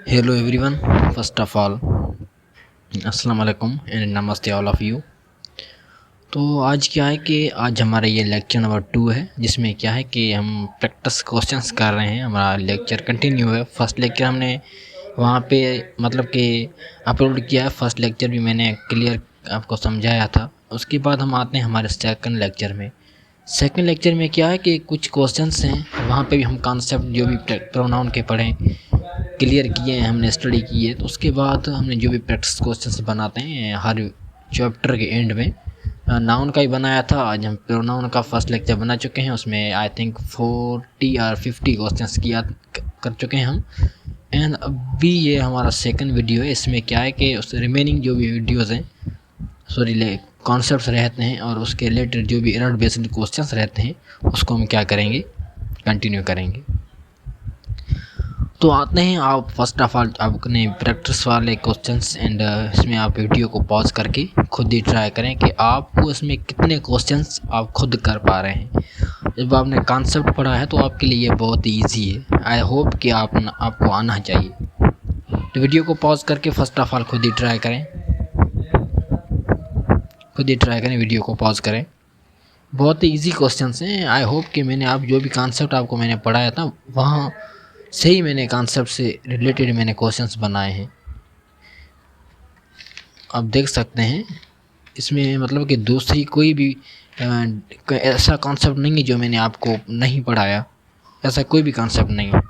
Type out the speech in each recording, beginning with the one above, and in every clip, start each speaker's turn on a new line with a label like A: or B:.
A: Hello everyone. First of all, अस्सलाम वालेकुम and नमस्ते ऑल ऑफ़ यू। तो आज क्या है कि आज हमारा ये लेक्चर नंबर 2 है, जिसमें क्या है कि हम प्रैक्टिस क्वेश्चंस कर रहे हैं। हमारा लेक्चर कंटिन्यू है। फर्स्ट लेक्चर हमने वहाँ पे मतलब कि अपलोड किया है। फर्स्ट लेक्चर भी मैंने क्लियर आपको समझाया था। उसके बाद हम आते हैं हमारे सेकंड लेक्चर में। सेकंड लेक्चर में क्या है कि कुछ क्वेश्चंस हैं, वहाँ पे भी हम कॉन्सेप्ट जो भी प्रोनाउन के पढ़ें क्लियर किए हैं, हमने स्टडी की है। तो उसके बाद हमने जो भी प्रैक्टिस क्वेश्चंस बनाते हैं हर चैप्टर के एंड में, नाउन का ही बनाया था। आज हम प्रोनाउन का फर्स्ट लेक्चर बना चुके हैं। उसमें आई थिंक 40 और 50 क्वेश्चंस किया कर चुके हैं हम। एंड अभी ये हमारा सेकंड वीडियो है। इसमें क्या है कि उस रिमेनिंग जो भी वीडियोज़ हैं, सॉरी कॉन्सेप्ट्स रहते हैं और उसके रिलेटेड जो भी एरर बेस्ड क्वेश्चंस रहते हैं, उसको हम क्या करेंगे, कंटिन्यू करेंगे। तो आते हैं आप फर्स्ट ऑफ ऑल अपने प्रैक्टिस वाले क्वेश्चंस एंड इसमें आप वीडियो को पॉज करके खुद ही ट्राई करें कि आपको इसमें कितने क्वेश्चंस आप खुद कर पा रहे हैं। जब आपने कॉन्सेप्ट पढ़ा है तो आपके लिए ये बहुत ईजी है। आई होप कि आपको आना चाहिए। तो वीडियो को पॉज करके फर्स्ट ऑफ ऑल खुद ही ट्राई करें, वीडियो को पॉज करें। बहुत ही ईजी क्वेश्चंस हैं। आई होप कि मैंने आप जो भी कॉन्सेप्ट आपको मैंने पढ़ाया था वहाँ से ही मैंने कॉन्सेप्ट से रिलेटेड मैंने क्वेश्चंस बनाए हैं। आप देख सकते हैं इसमें मतलब कि दूसरी कोई भी ऐसा कॉन्सेप्ट नहीं है जो मैंने आपको नहीं पढ़ाया। ऐसा कोई भी कॉन्सेप्ट नहीं है।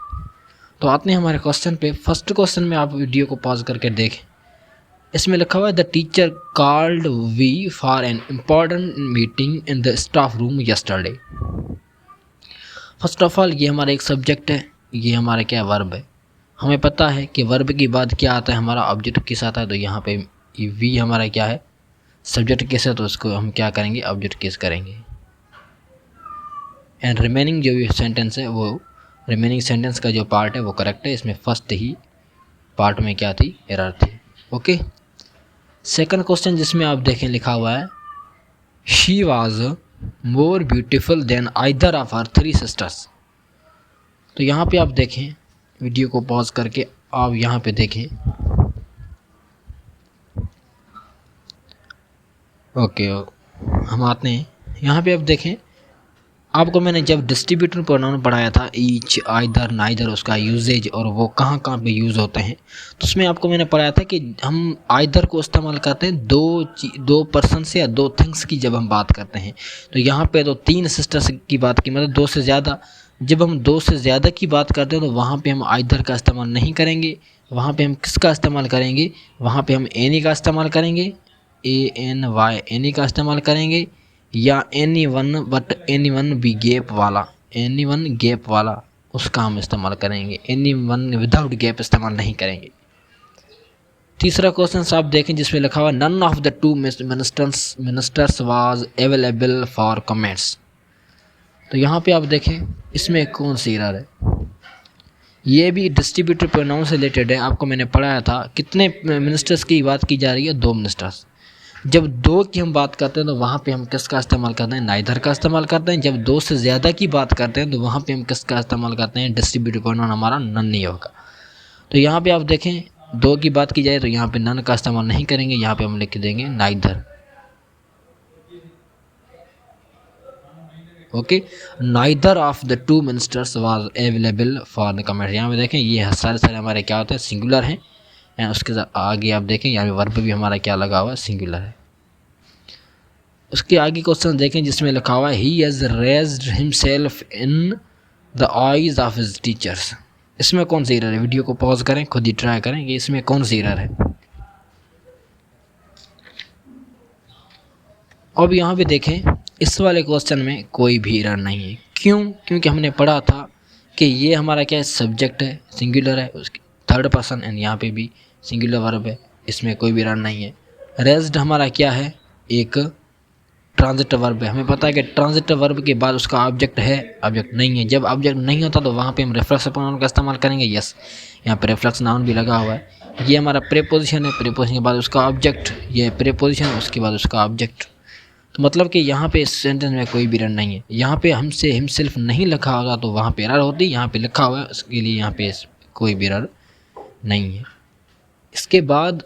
A: तो आते हैं हमारे क्वेश्चन पे। फर्स्ट क्वेश्चन में आप वीडियो को पॉज करके देखें। इसमें लिखा हुआ है the teacher called we for an important meeting in the staff room yesterday. First of all ये हमारा एक सब्जेक्ट है, ये हमारा क्या वर्ब है। हमें पता है कि वर्ब के बाद क्या आता है, हमारा ऑब्जेक्ट किस आता है। तो यहाँ पे वी हमारा क्या है, सब्जेक्ट किस है, तो उसको हम क्या करेंगे, ऑब्जेक्ट किस करेंगे। एंड रिमेनिंग जो भी सेंटेंस है वो रिमेनिंग सेंटेंस का जो पार्ट है वो करेक्ट है। इसमें फर्स्ट ही पार्ट में क्या थी, एरर थी। ओके। सेकंड क्वेश्चन जिसमें आप देखें लिखा हुआ है she was more beautiful than either of her 3 sisters. तो यहाँ पे आप देखें, वीडियो को पॉज करके आप यहाँ पे देखें। ओके, हम आते हैं यहाँ पे। आप देखें, आपको मैंने जब डिस्ट्रीब्यूटर प्रोनाउन पढ़ाया था, ईच, आइदर, नाइदर, उसका यूजेज और वो कहाँ कहाँ पे यूज़ होते हैं, तो उसमें आपको मैंने पढ़ाया था कि हम आइदर को इस्तेमाल करते हैं दो पर्सन से या 2 थिंग्स की जब हम बात करते हैं। तो यहाँ पे तो 3 सिस्टर्स की बात की, मतलब 2 से ज़्यादा। जब हम 2 से ज़्यादा की बात करते हैं तो वहाँ पे हम आइदर का इस्तेमाल नहीं करेंगे। वहाँ पे हम किसका इस्तेमाल करेंगे, वहाँ पे हम एनी का इस्तेमाल करेंगे, ANY, एनी का इस्तेमाल करेंगे, या anyone बट anyone भी गैप वाला, anyone गैप वाला उसका हम इस्तेमाल करेंगे। anyone विदाउट गैप इस्तेमाल नहीं करेंगे। तीसरा क्वेश्चन आप देखें जिसमें लिखा हुआ none of the 2 ministers was available for comments. तो यहाँ पे आप देखें इसमें कौन सी एरर है। ये भी डिस्ट्रीब्यूटिव प्रोनाउन से रिलेटेड है। आपको मैंने पढ़ाया था कितने मिनिस्टर्स की बात की जा रही है, 2 मिनिस्टर्स। जब 2 की हम बात करते हैं तो वहाँ पे हम किसका इस्तेमाल करते हैं, नाइदर का इस्तेमाल करते हैं। जब 2 से ज़्यादा की बात करते हैं तो वहाँ पे हम किसका इस्तेमाल करते हैं, डिस्ट्रीब्यूटिव प्रोनाउन हमारा नन नहीं होगा। तो यहाँ पे आप देखें 2 की बात की जाए तो यहाँ पे नन का इस्तेमाल नहीं करेंगे, यहाँ पे हम लिख देंगे neither. Okay, neither of the 2 ministers was available for the comment. यहाँ पे देखें ये सारे हमारे क्या होते हैं, सिंगुलर हैं। एंड उसके आगे आप देखें यहाँ पे वर्ब भी हमारा क्या लगा हुआ है, सिंगुलर है। उसके आगे क्वेश्चन देखें जिसमें लिखा हुआ है he has raised himself in the eyes of his teachers. इसमें कौन सी एरर है, वीडियो को पॉज करें, खुद ही ट्राई करें कि इसमें कौन सी एरर है। अब यहाँ पे देखें इस वाले क्वेश्चन में कोई भी एरर नहीं है। क्यों? क्योंकि हमने पढ़ा था कि ये हमारा क्या है, सब्जेक्ट है, सिंगुलर है, उसकी 3rd पर्सन एंड यहाँ पे भी सिंगुलर वर्ब है, इसमें कोई भी एरर नहीं है। रेज्ड हमारा क्या है, एक ट्रांजिटिव वर्ब है। हमें पता है कि ट्रांजिटिव वर्ब के बाद उसका ऑब्जेक्ट है, ऑब्जेक्ट नहीं है। जब ऑब्जेक्ट नहीं होता तो वहाँ पे हम रेफरेंस प्रोनाउन का इस्तेमाल करेंगे। यस, यहाँ पे रेफरेंस नाउन भी लगा हुआ है। ये हमारा प्रीपोजिशन है, प्रीपोजिशन के बाद उसका ऑब्जेक्ट, ये प्रीपोजिशन उसके बाद उसका ऑब्जेक्ट। तो मतलब कि यहाँ पे इस सेंटेंस में कोई भी एरर नहीं है। यहाँ पे हमसे हिमसेल्फ नहीं लिखा होगा तो वहाँ पे एरर होती, यहाँ पे लिखा हुआ है उसके लिए यहाँ पे कोई भी एरर नहीं है। इसके बाद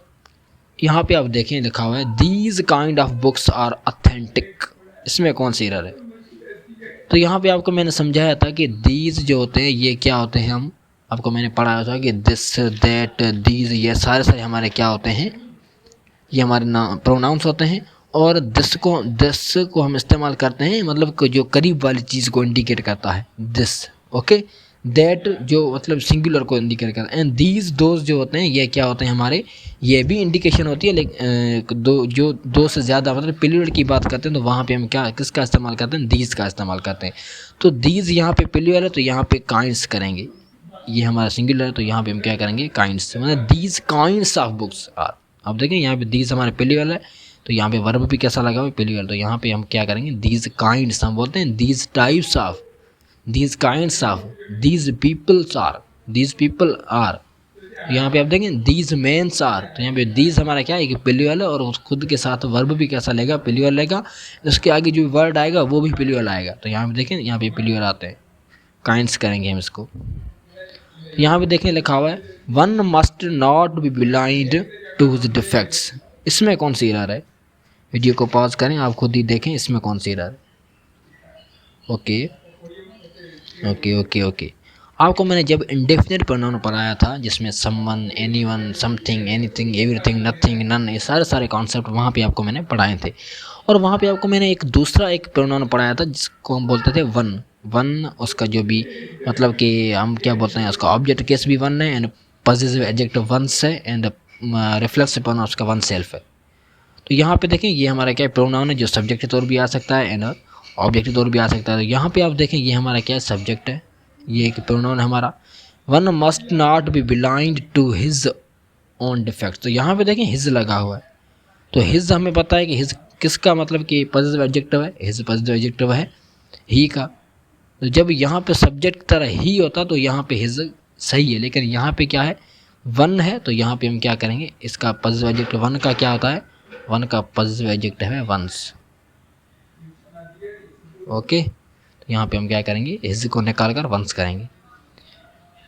A: यहाँ पे आप देखें लिखा हुआ है these kind of books are authentic, इसमें कौन सी एरर है? तो यहाँ पे आपको मैंने समझाया था कि दीज जो होते हैं ये क्या होते हैं, हम आपको मैंने पढ़ाया था कि दिस दैट दीज ये सारे हमारे क्या होते हैं, ये हमारे नाम प्रोनाउंस होते हैं। और दिस को हम इस्तेमाल करते हैं मतलब कि जो करीब वाली चीज़ को इंडिकेट करता है दिस, ओके। दैट जो मतलब सिंगुलर को इंडिकेट करता है। एंड दीज दोज जो होते हैं ये क्या होते हैं हमारे, ये भी इंडिकेशन होती है, लेकिन दो से ज़्यादा मतलब प्लूरल की बात करते हैं तो वहाँ पे हम क्या किसका इस्तेमाल करते हैं, दीज का इस्तेमाल करते हैं। तो दीज यहाँ पे प्लूरल है तो यहाँ पे काइंड्स करेंगे, ये हमारा सिंगुलर है तो यहाँ पे हम क्या करेंगे, काइंड्स, मतलब these kinds of books are. अब देखें यहाँ पे दीज हमारे प्लूरल है तो यहाँ पे वर्ब भी कैसा लगा हुआ, प्लूरल, तो यहाँ पे हम क्या करेंगे, दीज काइंड्स, हम बोलते हैं these types of, these kinds of, these peoples are, these people are. यहाँ पे आप देखें दीज मेन्स आर, तो यहाँ पे दीज हमारा क्या है कि प्लूरल है और उस खुद के साथ वर्ब भी कैसा लेगा, प्लूरल लेगा। उसके आगे जो वर्ड आएगा वो भी प्लूरल आएगा, तो यहाँ पे देखें यहाँ पे प्लूरल आते हैं, काइंड्स करेंगे हम इसको। तो यहाँ पे देखें लिखा हुआ है one must not be blind to his defects, इसमें कौन सी एरर है? वीडियो को पॉज करें, आप खुद ही देखें इसमें कौन सी एरर है। ओके ओके ओके ओके, आपको मैंने जब इंडेफिनिट प्रोनाउन पढ़ाया था जिसमें someone, anyone, something, anything, everything, nothing, none, ये सारे कॉन्सेप्ट वहाँ पे आपको मैंने पढ़ाए थे। और वहाँ पे आपको मैंने एक दूसरा प्रोनाउन पढ़ाया था जिसको हम बोलते थे वन। उसका जो भी मतलब कि हम क्या बोलते हैं, उसका ऑब्जेक्ट केस भी वन है, एंड पॉजिटिव एडजेक्टिव वंस है, एंड रिफ्लेक्सिव प्रोनाउन उसका वन सेल्फ है। तो यहाँ पे देखें ये हमारा क्या प्रोनाउन है जो सब्जेक्ट के तौर भी आ सकता है एंड ऑब्जेक्ट के तौर भी आ सकता है। तो यहाँ पे आप देखें ये हमारा क्या सब्जेक्ट है, ये एक प्रोनाउन है हमारा। One must not be blind to his own defect, तो यहाँ पे देखें हिज लगा हुआ है, तो हिज हमें पता है कि हिज किसका मतलब कि पॉजिटिव एडजेक्टिव है, हिज पॉजिटिव एडजेक्टिव है ही का। तो जब यहाँ पे सब्जेक्ट की तरह ही होता तो यहाँ पे हिज सही है, लेकिन यहाँ पे क्या है, वन है, तो यहाँ पे हम क्या करेंगे, इसका पॉजिटिव एडजेक्टिव वन का क्या होता है, वन का पॉजिटिव एडजेक्टिव है वंस, ओके। तो यहाँ पे हम क्या करेंगे, हिज को निकाल कर वंस करेंगे।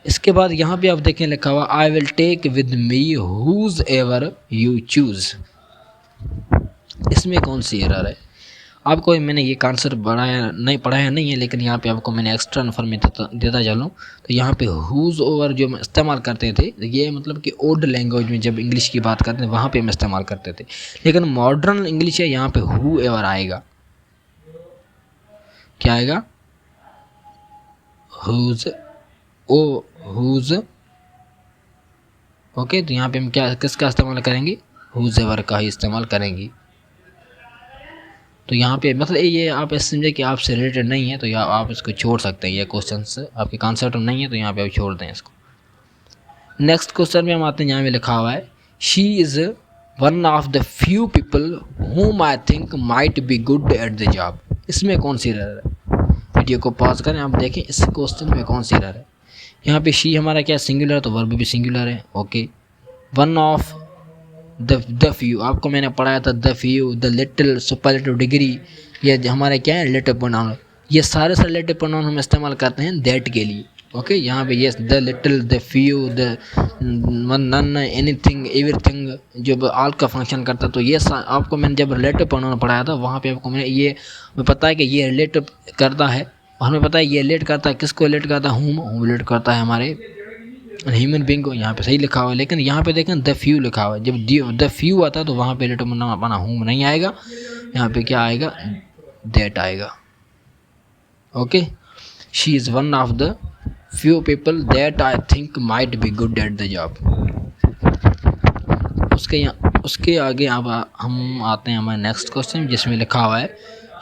A: इसके बाद यहाँ पे आप देखें लिखा हुआ I will take with me whoever you choose, इसमें कौन सी एरर है? आपको मैंने ये कॉन्सेप्ट पढ़ाया नहीं है, लेकिन यहाँ पे आपको मैंने एक्स्ट्रा इन्फॉर्मेशन देता चलूँ। तो यहाँ पे हुज ओवर जो हम इस्तेमाल करते थे, ये मतलब कि ओल्ड लैंग्वेज में जब इंग्लिश की बात करते हैं वहाँ पे हम इस्तेमाल करते थे, लेकिन मॉडर्न इंग्लिश है यहाँ पे हु एवर आएगा, क्या आएगा, हुज ओके। तो यहाँ पे हम क्या किसका इस्तेमाल करेंगे, हुज एवर का ही इस्तेमाल करेंगे। तो यहाँ पे मतलब ये आप ऐसे समझे कि आपसे रिलेटेड नहीं है तो या आप इसको छोड़ सकते हैं, ये क्वेश्चन आपके कॉन्सेप्ट में नहीं है तो यहाँ पे आप छोड़ दें इसको। नेक्स्ट क्वेश्चन में हम आते हैं, यहाँ में लिखा हुआ है she is one of the few people whom I think might be good at the job, इसमें कौन सी एरर है? वीडियो को पॉज करें, आप देखें इस क्वेश्चन में कौन सी एरर है। यहाँ पे शी हमारा क्या सिंगुलर है तो वर्ब भी सिंगुलर है, okay. One of the few, आपको मैंने पढ़ाया था the few, the little, superlative degree, ये हमारे क्या है रिलेटिव प्रोनाउन, ये सारे रिलेटिव प्रोनाउन हम इस्तेमाल करते हैं दैट के लिए, ओके। यहाँ पे ये the little, the few, the none, anything, everything जो ऑल का फंक्शन करता है। तो ये आपको मैंने जब रिलेटिव प्रोनाउन पढ़ाया था वहाँ पे आपको मैंने ये हमें पता है कि ये रिलेटिव करता है, और हमें पता है ये रिलेट करता है किसको रिलेट करता है, हुम रिलेट करता है हमारे ह्यूमन बींग को। यहाँ पे सही लिखा हुआ है, लेकिन यहाँ पे देखें द फ्यू लिखा हुआ है, जब द फ्यू आता है तो वहाँ पे रिलेटिव प्रोनाउन अपना हुम नहीं आएगा, यहाँ पे क्या आएगा, दैट आएगा, okay. She is one of the few people that I think might be good at the job। उसके आगे अब हम आते हैं हमारे नेक्स्ट क्वेश्चन जिसमें लिखा हुआ है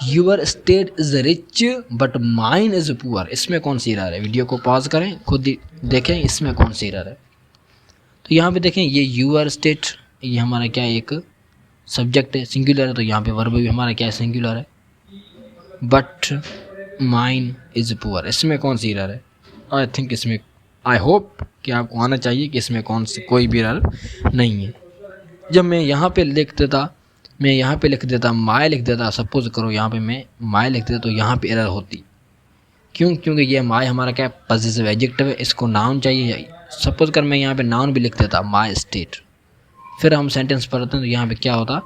A: your state is rich but mine is poor, इसमें कौन सी एरर है? वीडियो को पॉज करें, खुद देखें इसमें कौन सी एरर है। तो यहाँ पे देखें ये यूर स्टेट, ये हमारा क्या एक सब्जेक्ट है, सिंगुलर है, तो यहाँ पे वर्ब भी हमारा क्या सिंगुलर है, बट माइन इज़ पुअर, इसमें कौन सी एरर है? आई थिंक इसमें, आई होप कि आपको आना चाहिए कि इसमें कोई भी एरर नहीं है। जब मैं यहाँ पे लिख देता माय लिख देता, सपोज करो यहाँ पे मैं माय लिख देता तो यहाँ पे एरर होती, क्योंकि ये माय हमारा क्या पॉजिटिव एडजेक्टिव है, इसको नाउन चाहिए सपोज कर मैं यहाँ पे नाउन भी लिख देता माई स्टेट, फिर हम सेंटेंस पढ़ते हैं तो यहाँ पे क्या होता,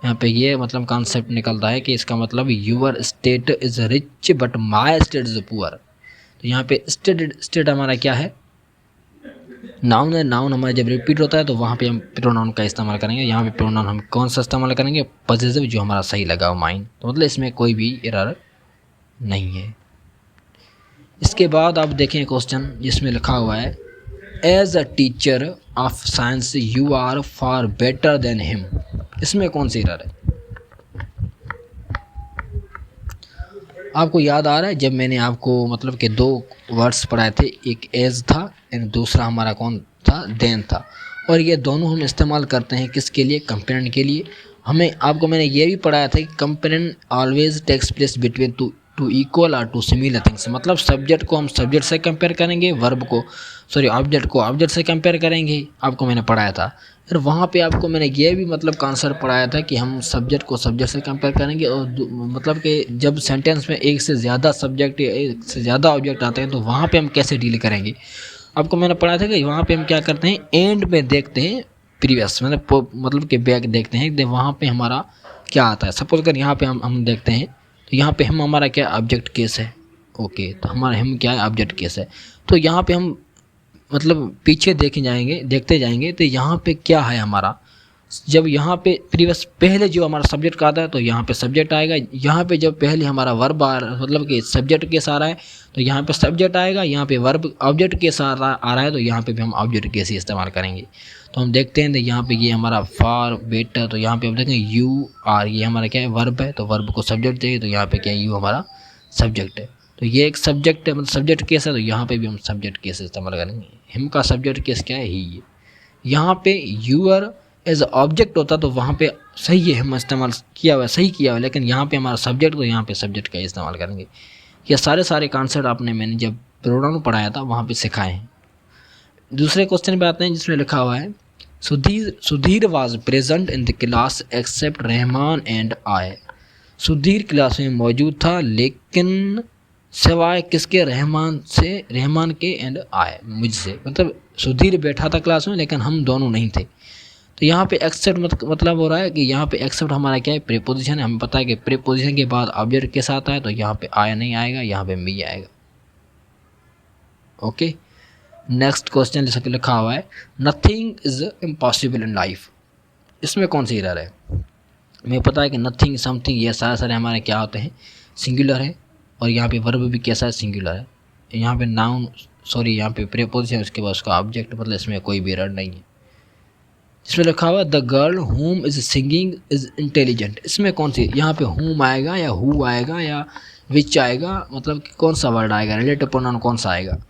A: यहाँ पे ये मतलब कॉन्सेप्ट निकलता है कि इसका मतलब your state is rich but my state is poor. तो यहाँ पे स्टेट हमारा क्या है, नाउन है। नाउन हमारा जब रिपीट होता है तो वहाँ पे हम प्रोनाउन का इस्तेमाल करेंगे। यहाँ पे प्रोनाउन हम कौन सा इस्तेमाल करेंगे, पॉजिटिव, जो हमारा सही लगा हो माइंड। तो मतलब इसमें कोई भी एरर नहीं है। इसके बाद आप देखें क्वेश्चन जिसमें लिखा हुआ है as a teacher of science you are far better than him. इसमें कौन सी एरर है? आपको याद आ रहा है जब मैंने आपको मतलब कि दो वर्ड्स पढ़ाए थे, एक एज था एंड दूसरा हमारा कौन था, देन था। और ये दोनों हम इस्तेमाल करते हैं किसके लिए, कंपेरेंट के लिए। हमें आपको मैंने ये भी पढ़ाया था कि comparison always takes place between two equal और टू सिमिलर थिंग्स। मतलब सब्जेक्ट को हम सब्जेक्ट से कंपेयर करेंगे, वर्ब को ऑब्जेक्ट को ऑब्जेक्ट से कंपेयर करेंगे, आपको मैंने पढ़ाया था। फिर वहाँ पे आपको मैंने ये भी मतलब कॉन्सेप्ट पढ़ाया था कि हम सब्जेक्ट को सब्जेक्ट से कंपेयर करेंगे। और मतलब कि जब सेंटेंस में एक से ज़्यादा सब्जेक्ट या एक से ज़्यादा ऑब्जेक्ट आते हैं तो वहाँ पे हम कैसे डील करेंगे। आपको मैंने पढ़ा था कि वहाँ पे हम क्या करते हैं, एंड में देखते हैं प्रीवियस, मतलब कि बैक देखते हैं वहाँ पे हमारा क्या आता है। सपोज कर यहाँ पे हम देखते हैं तो यहाँ पे हम हमारा क्या ऑब्जेक्ट केस है। ओके, तो हमारा हम क्या है, ऑब्जेक्ट केस है। तो यहाँ पे हम मतलब पीछे देखते जाएंगे तो यहाँ पे क्या है हमारा, जब यहाँ पे प्रीवियस पहले जो हमारा सब्जेक्ट का आता है तो यहाँ पे सब्जेक्ट आएगा। यहाँ पे जब पहले हमारा वर्ब मतलब कि सब्जेक्ट केस आ रहा है तो यहाँ पे सब्जेक्ट आएगा। यहाँ पे वर्ब ऑब्जेक्ट केस आ रहा है तो यहाँ पे भी हम ऑब्जेक्ट केस ही इस्तेमाल करेंगे। तो हम देखते हैं तो यहाँ पे ये हमारा फार बेटर, तो यहाँ पे हम देखेंगे यू आर, ये हमारा क्या है, वर्ब है। तो वर्ब को सब्जेक्ट चाहिए तो यहाँ पे क्या है, यू हमारा सब्जेक्ट है। तो ये एक सब्जेक्ट है, मतलब सब्जेक्ट केस है, तो यहाँ पे भी हम सब्जेक्ट केस इस्तेमाल करेंगे। हिम का सब्जेक्ट केस क्या है, ही है। यहाँ पे यूअर एज ऑब्जेक्ट होता तो वहाँ पे सही है, हम इस्तेमाल किया हुआ, सही किया हुआ, लेकिन यहाँ पे हमारा सब्जेक्ट, तो यहाँ पे सब्जेक्ट का इस्तेमाल करेंगे। ये सारे कॉन्सेप्ट आपने मैंने जब प्रोनाउन पढ़ाया था वहाँ पे सिखाए हैं। दूसरे क्वेश्चन पे आते हैं जिसमें लिखा हुआ है Sudhir was present in the class except Rahman and I. Sudhir class में मौजूद था लेकिन सिवाय किसके, रहमान के एंड आए, मुझसे। मतलब सुधीर बैठा था क्लास में लेकिन हम दोनों नहीं थे। तो यहाँ पे एक्सेप्ट मतलब हो रहा है कि यहाँ पे एक्सेप्ट हमारा क्या है, प्रीपोजिशन है। हमें पता है कि प्रीपोजिशन के बाद ऑब्जेक्ट के साथ आए तो यहाँ पे आया नहीं आएगा, यहाँ पे मी आएगा। ओके, नेक्स्ट क्वेश्चन जैसा कि लिखा हुआ है nothing is impossible in life. इसमें कौन सी एरर है? हमें पता है कि नथिंग, समथिंग, ये सारे हमारे क्या होते हैं, सिंगुलर है। और यहाँ पे वर्ब भी कैसा है, सिंगुलर है। यहाँ पे नाउन यहाँ पे प्रीपोजिशन, उसके बाद उसका ऑब्जेक्ट, मतलब इसमें कोई भी एरर नहीं है। इसमें लिखा हुआ द गर्ल हुम इज सिंगिंग इज इंटेलिजेंट। इसमें कौन सी, यहाँ पे हुम आएगा या हु आएगा या विच आएगा, मतलब कि कौन सा वर्ड आएगा, रिलेटिव प्रोनाउन कौन सा आएगा।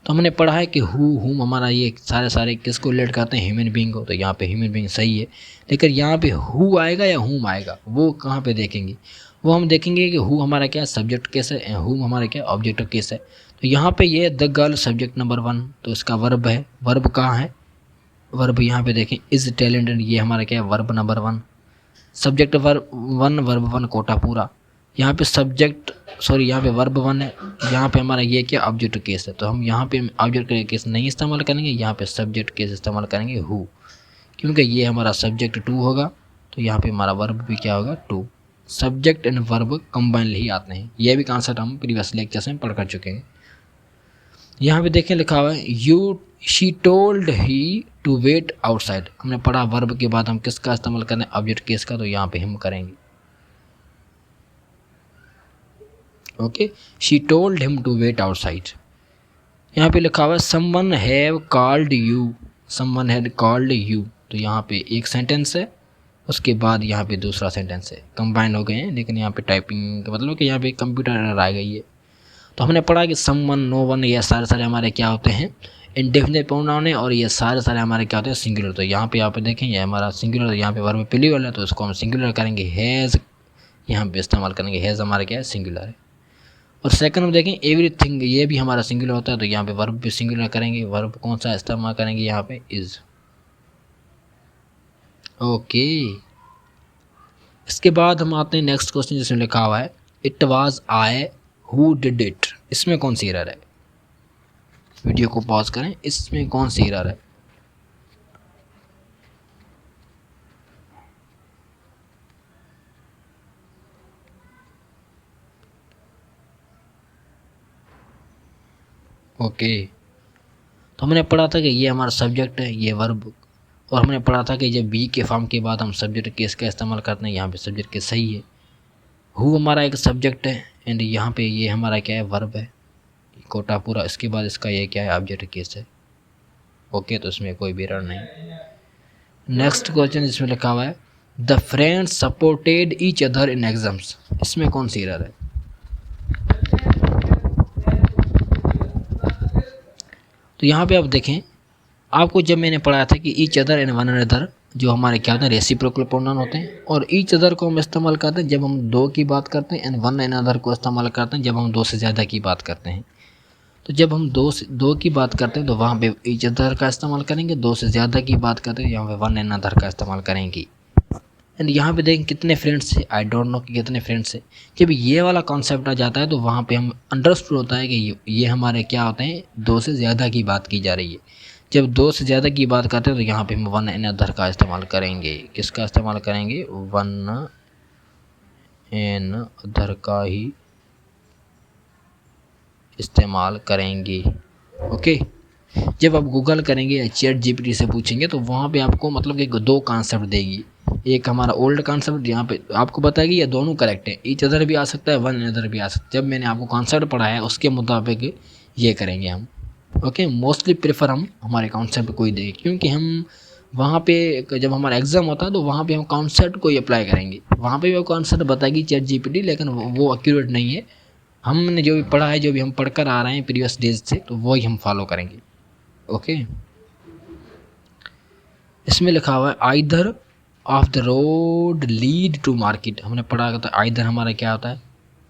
A: तो हमने पढ़ा है कि हुम हमारा ये सारे किसको रिलेट करते हैं, ह्यूमन बीइंग को। तो यहाँ पे ह्यूमन बीइंग सही है, लेकिन यहाँ पे हु आएगा या हुम आएगा वो कहाँ पे देखेंगे, वो हम देखेंगे कि हु हमारा क्या सब्जेक्ट केस है, हुम हमारा क्या ऑब्जेक्ट केस है। तो यहाँ पे ये द गर्ल सब्जेक्ट नंबर 1, तो इसका वर्ब है। वर्ब कहाँ है, वर्ब यहाँ पे देखें इज टैलेंटेड, ये हमारा क्या है, verb number 1। Subject verb 1 quota पूरा। यहाँ पे सब्जेक्ट यहाँ पे वर्ब 1 है। यहाँ पे हमारा ये क्या, ऑब्जेक्ट केस है। तो हम यहाँ पे ऑब्जेक्ट केस नहीं इस्तेमाल करेंगे, यहाँ पे सब्जेक्ट केस इस्तेमाल करेंगे हु, क्योंकि ये हमारा सब्जेक्ट 2 होगा। तो यहाँ पे हमारा वर्ब भी क्या होगा, 2। सब्जेक्ट एंड वर्ब कंबाइन ही आते हैं। ये भी कॉन्सेप्ट हम प्रीवियस लेक्चर्स में पढ़ कर चुके हैं। यहाँ पे देखें लिखा हुआ है she told he to wait outside. हमने पढ़ा वर्ब के बाद हम किसका इस्तेमाल करें, ऑब्जेक्ट केस का। तो यहाँ पे हम करेंगे okay, she told him to wait outside. यहाँ पे लिखा हुआ है someone have called you, someone had called you. तो यहाँ पे एक सेंटेंस है, उसके बाद यहाँ पे दूसरा सेंटेंस है, कंबाइन हो गए हैं। लेकिन यहाँ पे टाइपिंग मतलब कि यहाँ पे कंप्यूटर एरर आ गई है। तो हमने पढ़ा कि समवन, नो वन, ये सारे हमारे क्या होते हैं, इंडेफिनिट प्रोनाउन है। और ये सारे हमारे क्या होते हैं, सिंगुलर। तो यहाँ पे देखें ये हमारा सिंगुलर, यहाँ पे वर्ब प्लूरल है तो इसको हम सिंगुलर करेंगे, हैज़ यहाँ पे इस्तेमाल करेंगे। हैज़ हमारा क्या है, सिंगुलर है। और सेकंड में देखें एवरीथिंग, ये भी हमारा सिंगुलर होता है। तो यहाँ पे वर्ब भी सिंगुलर करेंगे। वर्ब कौन सा इस्तेमाल करेंगे, यहाँ पे इज। ओके, इसके बाद हम आते हैं नेक्स्ट क्वेश्चन जिसमें लिखा हुआ है it was I who did it. इसमें कौन सी एरर है, वीडियो को पॉज करें, इसमें कौन सी एरर है। ओके, तो हमने पढ़ा था कि ये हमारा सब्जेक्ट है, ये वर्ब, और हमने पढ़ा था कि जब बी के फॉर्म के बाद हम सब्जेक्ट केस का इस्तेमाल करते हैं, यहाँ पे सब्जेक्ट केस सही है। हु हमारा एक सब्जेक्ट है एंड यहाँ पे ये हमारा क्या है, वर्ब है, कोटा पूरा। इसके बाद इसका ये क्या है, ऑब्जेक्ट केस है। ओके, तो इसमें कोई भी एरर नहीं। नेक्स्ट क्वेश्चन इसमें लिखा हुआ है the friends supported each other in exams, इसमें कौन सी एरर है। तो यहाँ पे आप देखें, आपको जब मैंने पढ़ाया था कि each other and one another जो हमारे क्या होते हैं, रेसिप्रोकल प्रोनाउन होते हैं, और ईच अदर को हम इस्तेमाल करते हैं जब हम दो की बात करते हैं, एंड वन एंड अदर को इस्तेमाल करते हैं जब हम दो से ज़्यादा की बात करते हैं। तो जब हम दो की बात करते हैं तो वहाँ पे ईच अदर का इस्तेमाल करेंगे, दो से ज़्यादा की बात करते हैं यहाँ पे वन एंड अदर का इस्तेमाल करेंगे। एंड यहाँ पे देखें कितने फ्रेंड्स है, आई डोंट नो कि कितने फ्रेंड्स है। जब ये वाला कॉन्सेप्ट आ जाता है तो वहाँ पे हम अंडरस्टूड होता है कि ये हमारे क्या होते हैं, दो से ज़्यादा की बात की जा रही है। जब दो से ज़्यादा की बात करते हैं तो यहाँ पे हम वन एंड अदर का इस्तेमाल करेंगे। किसका इस्तेमाल करेंगे, वन एंड अदर का ही इस्तेमाल करेंगे। ओके, जब आप गूगल करेंगे या चैट जीपीटी से पूछेंगे तो वहाँ पे आपको मतलब कि दो कॉन्सेप्ट देगी। एक हमारा ओल्ड कॉन्सेप्ट यहाँ पे आपको बताएगी ये दोनों करेक्ट है, ईच अदर भी आ सकता है, वन अदर भी आ सकता है। जब मैंने आपको कॉन्सेप्ट पढ़ाया उसके मुताबिक ये करेंगे हम। ओके, मोस्टली प्रेफर हम हमारे कॉन्सेप्ट को ही दें, क्योंकि हम वहाँ पे जब हमारा एग्ज़ाम होता है तो वहाँ पे हम कॉन्सेप्ट को ही अप्लाई करेंगे। वहाँ पे भी वो कॉन्सेप्ट बताएगी चैट जीपीटी, लेकिन वो एक्यूरेट नहीं है। हमने जो भी पढ़ा है, जो भी हम पढ़कर आ रहे हैं प्रीवियस डेज से, तो वही हम फॉलो करेंगे। ओके, इसमें लिखा हुआ है either of the road lead to market. हमने पढ़ा था आइदर हमारा क्या होता है,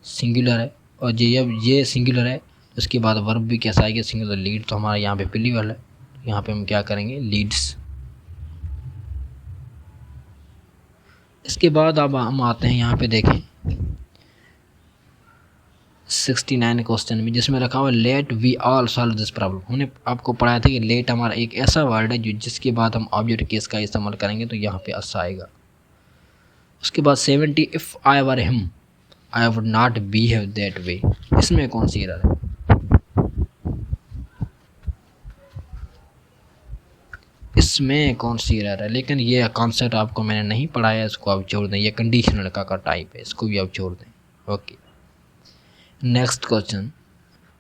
A: सिंगुलर है, और ये सिंगुलर है, उसके बाद वर्ब भी कैसा आएगा, सिंगुलर। लीड तो हमारा यहाँ पे प्लूरल है, यहाँ पे हम क्या करेंगे, लीड्स। इसके बाद अब हम आते हैं यहाँ पे देखें 69 क्वेश्चन में, जिसमें रखा हुआ let we all solve this problem. हमने आपको पढ़ाया था कि लेट हमारा एक ऐसा वर्ड है जो जिसके बाद हम ऑब्जेक्ट केस का इस्तेमाल करेंगे तो यहाँ पे अस आएगा। उसके बाद 70 if I were him I would not behave that way, इसमें कौन सी एरर है। इसमें कौन सी एरर है, लेकिन ये कॉन्सेप्ट आपको मैंने नहीं पढ़ाया, इसको आप छोड़ दें। ये कंडीशनल का टाइप है, इसको भी आप छोड़ दें। Okay, next question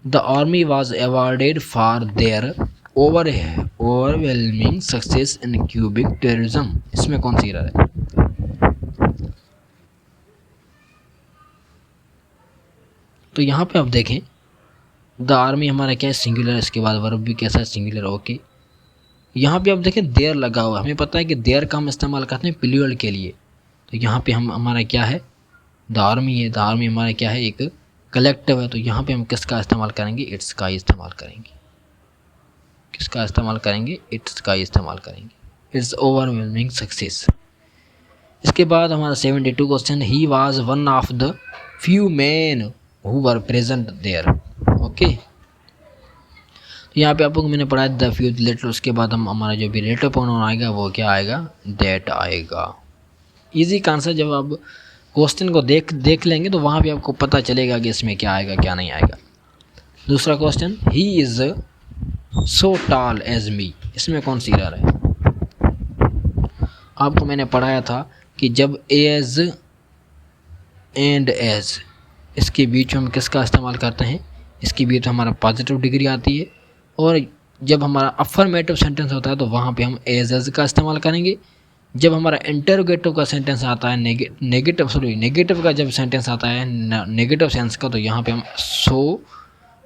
A: the army was awarded for their overwhelming success in cubic terrorism, इसमें कौन सी एरर है। तो यहाँ पे आप देखें द आर्मी हमारा क्या है, सिंगुलर, इसके बाद वर्ब भी कैसा है, सिंगुलर। ओके, यहाँ पे आप देखें देयर लगा हुआ, हमें पता है कि देयर का हम इस्तेमाल करते हैं प्लूरल के लिए। तो यहाँ पे हम हमारा क्या है, द आर्मी है, द आर्मी हमारा क्या है, एक कलेक्टिव है। तो यहाँ पे हम किसका इस्तेमाल करेंगे, इट्स का ही इस्तेमाल करेंगे। किसका इस्तेमाल करेंगे, इट्स का ही इस्तेमाल करेंगे, इट्स ओवरवेलमिंग सक्सेस। इसके बाद हमारा 72 question he was one of the few man who were present there. Okay, तो यहाँ पे आपको मैंने पढ़ाया द फ्यू लेटर, उसके बाद हम हमारा जो भी रिलेटिव प्रोनाउन आएगा वो क्या आएगा, दैट आएगा। इजी कॉन्सेप्ट, जब आप क्वेश्चन को देख लेंगे तो वहाँ भी आपको पता चलेगा कि इसमें क्या आएगा क्या नहीं आएगा। दूसरा क्वेश्चन ही is so tall as me, इसमें कौन सी एरर है। आपको मैंने पढ़ाया था कि जब एज एंड एज इसके बीच में हम किसका इस्तेमाल करते हैं, इसके बीच हमारा पॉजिटिव डिग्री आती है, और जब हमारा अफर्मेटिव सेंटेंस होता है तो वहाँ पे हम एज का इस्तेमाल करेंगे। जब हमारा इंटरोगेटिव का सेंटेंस आता है, नेगेटिव का जब सेंटेंस आता है नेगेटिव सेंस का, तो यहाँ पे हम सो,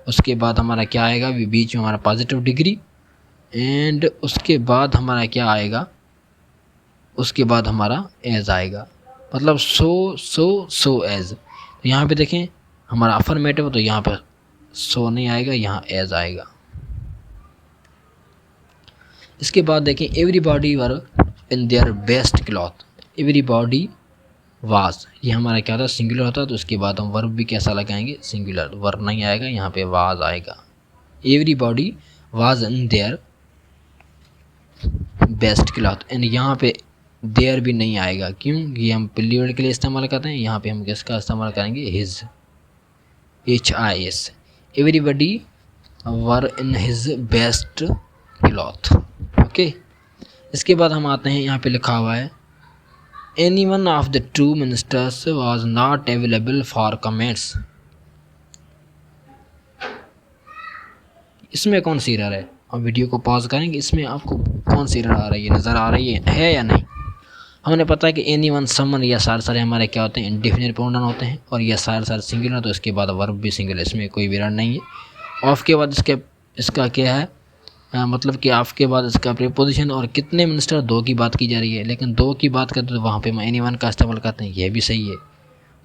A: उसके बाद हमारा क्या आएगा, बीच में हमारा पॉजिटिव डिग्री, एंड उसके बाद हमारा क्या आएगा, उसके बाद हमारा एज आएगा, मतलब सो एज। तो यहाँ पे देखें हमारा अफर्मेटिव, तो यहाँ पे सो नहीं आएगा, यहाँ एज आएगा। इसके बाद देखें everybody were in their best cloth, everybody was, ये हमारा क्या था, सिंगुलर होता है। तो उसके बाद हम वर्ब भी कैसा लगाएंगे, सिंगुलर, वर्ब नहीं आएगा, यहाँ पे वाज आएगा। Everybody was in their best cloth, and यहाँ पे देयर भी नहीं आएगा, क्यों? ये हम प्लूरल के लिए इस्तेमाल करते हैं, यहाँ पे हम किसका इस्तेमाल करेंगे? His, HIS। Everybody were in his best cloth. Okay, इसके बाद हम आते हैं, यहाँ पे लिखा हुआ है any one of the two ministers was not available for comments. इसमें कौन सी एरर है? अब वीडियो को पॉज करेंगे, इसमें आपको कौन सी एरर आ रही है, नज़र आ रही है या नहीं? हमने पता है कि एनी वन, समन या सारे हमारे क्या होते हैं? इंडेफिनिट प्रोनाउन होते हैं, और ये सारे सिंगुलर, तो इसके बाद वर्ब भी सिंगुलर, इसमें कोई भी एरर नहीं है। ऑफ के बाद इसका क्या है? मतलब कि ऑफ के बाद इसका प्रीपोजिशन, और कितने मिनिस्टर? 2 की बात की जा रही है, लेकिन 2 की बात करते तो वहाँ पे हम एनी वन का इस्तेमाल करते हैं, ये भी सही है।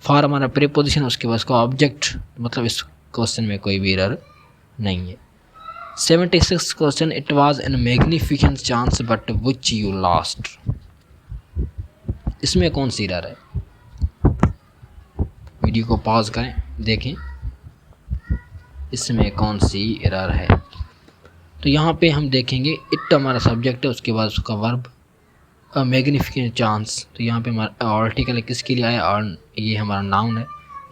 A: फॉर हमारा प्रीपोजिशन, उसके बाद इसका ऑब्जेक्ट, मतलब इस क्वेश्चन में कोई भी एरर नहीं है। 76 question, it was an magnificent chance but which you lost. इसमें कौन सी एरर है? वीडियो को पॉज करें, देखें इसमें कौन सी एरर है। तो यहाँ पे हम देखेंगे इट हमारा सब्जेक्ट है, उसके बाद उसका वर्ब मैग्निफिकेंट चांस, तो यहाँ पे हमारा आर्टिकल किसके लिए आया? और ये हमारा नाउन है।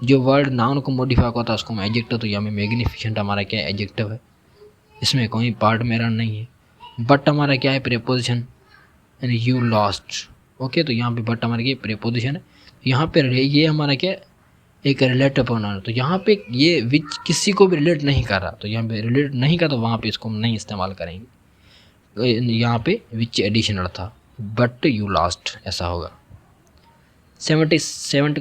A: जो वर्ड नाउन को मॉडिफाई होता है उसको हम एडजेक्टिव, तो यहाँ पे मैग्निफिकेंट हमारा क्या है? एडजेक्टिव है, इसमें कोई पार्ट में एरर नहीं है। बट हमारा क्या है? प्रीपोजिशन, यानी यू लॉस्ट। ओके, तो यहाँ पे बट हमारा क्या प्रीपोजिशन है, यहाँ पे ये हमारा क्या है? एक रिलेटिव प्रोनाउन, तो यहाँ पे ये विच किसी को भी रिलेट नहीं कर रहा, तो यहाँ पे रिलेट नहीं कर, तो वहाँ पे इसको हम नहीं इस्तेमाल करेंगे। यहाँ पे विच एडिशनल था, बट यू लॉस्ट ऐसा होगा। 77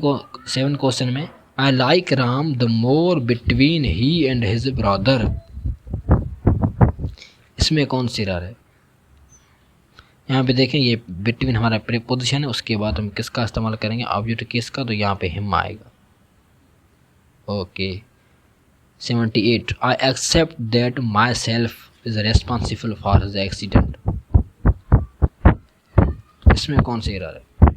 A: क्वेश्चन में I like Ram the more between he and his brother. इसमें कौन सी एरर है? यहाँ पे देखें, ये बिटवीन हमारा प्रीपोजिशन है, उसके बाद हम किसका इस्तेमाल करेंगे? ऑब्जेक्ट किसका? तो यहाँ पे हिम आएगा। Okay, 78 I accept that myself is responsible for the accident. इसमें कौन सी एरर है?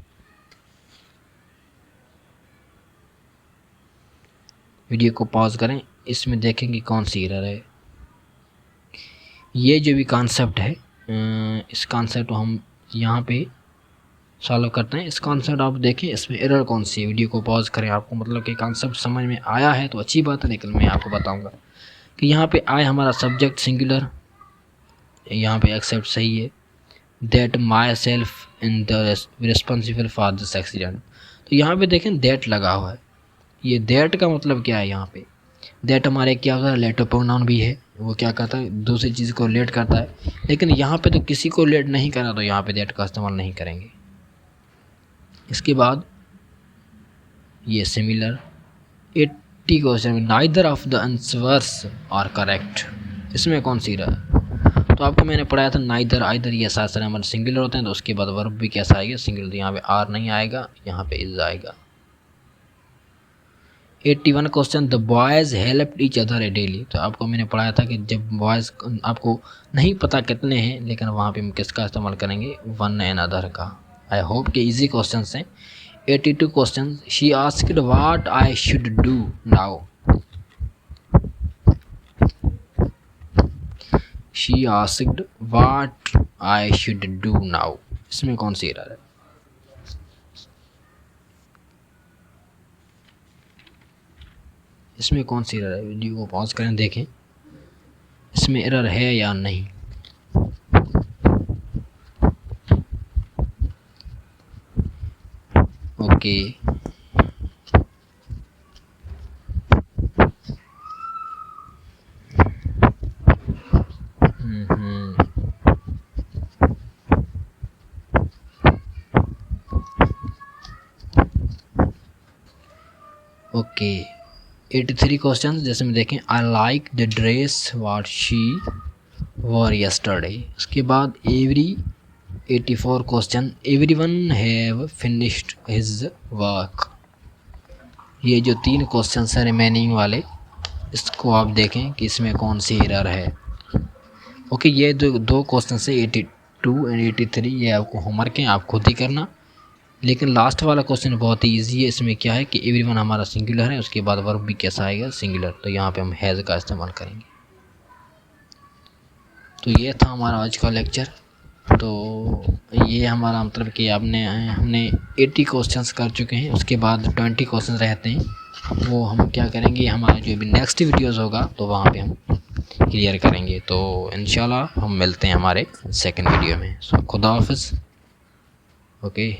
A: वीडियो को पॉज करें, इसमें देखेंगे कौन सी एरर है। ये जो भी कॉन्सेप्ट है, इस कॉन्सेप्ट को हम यहाँ पे सॉल्व करते हैं। इस कॉन्सेप्ट आप देखें, इसमें एरर कौन सी है। वीडियो को पॉज करें, आपको मतलब कि कॉन्सेप्ट समझ में आया है तो अच्छी बात है, लेकिन मैं आपको बताऊंगा कि यहाँ पे आए हमारा सब्जेक्ट सिंगुलर, यहाँ पे एक्सेप्ट सही है। That my self in the responsible for this accident, तो यहाँ पे देखें दैट लगा हुआ है। ये दैट का मतलब क्या है? यहाँ पे दैट हमारे क्या होता है? रिलेटिव प्रोनाउन भी है, वो क्या करता है? दूसरी चीज़ को रिलेट करता है, लेकिन यहाँ पे तो किसी को रिलेट नहीं करना, तो यहाँ पे दैट का इस्तेमाल नहीं करेंगे। इसके बाद ये सिमिलर 80 क्वेश्चन में neither of the answers are correct. इसमें कौन सी एरर है? तो आपको मैंने पढ़ाया था नाइदर आइदर, ये सारे हमारे सिंगुलर होते हैं, तो उसके बाद वर्ब भी कैसा आएगा? सिंगुलर, तो यहाँ पे आर नहीं आएगा, यहाँ पे इज आएगा। 81 question, the boys help each other daily. तो आपको मैंने पढ़ाया था कि जब बॉयज़, आपको नहीं पता कितने हैं, लेकिन वहाँ पे हम किसका इस्तेमाल करेंगे? वन एंड अदर का। आई होप कि इजी क्वेश्चन हैं। 82 question, she asked what I should do now. She asked what I should do now. इसमें कौन सी एरर है? इसमें कौन सी एरर है? वीडियो को पॉज करें, देखें इसमें एरर है या नहीं। ओके, ओके 83 क्वेश्चन, जैसे में देखें I like the dress what she wore yesterday. उसके बाद 84 question, everyone have finished his work. ये जो 3 क्वेश्चन हैं रिमेनिंग वाले, इसको आप देखें कि इसमें कौन सी एरर है। ओके, ये दो क्वेश्चन से 82 एंड 83, ये आपको होमवर्क है, आप खुद ही करना। लेकिन लास्ट वाला क्वेश्चन बहुत ही ईजी है। इसमें क्या है कि एवरीवन हमारा सिंगुलर है, उसके बाद वर्ब भी कैसा आएगा? सिंगुलर, तो यहाँ पे हम हैज़ का इस्तेमाल करेंगे। तो ये था हमारा आज का लेक्चर। तो ये हमारा मतलब कि हमने 80 क्वेश्चंस कर चुके हैं, उसके बाद 20 क्वेश्चन रहते हैं। वो हम क्या करेंगे, हमारा जो भी नेक्स्ट वीडियोस होगा तो वहाँ पे हम क्लियर करेंगे। तो इंशाल्लाह हम मिलते हैं हमारे सेकंड वीडियो में। सो खुदा हाफिज़। ओके।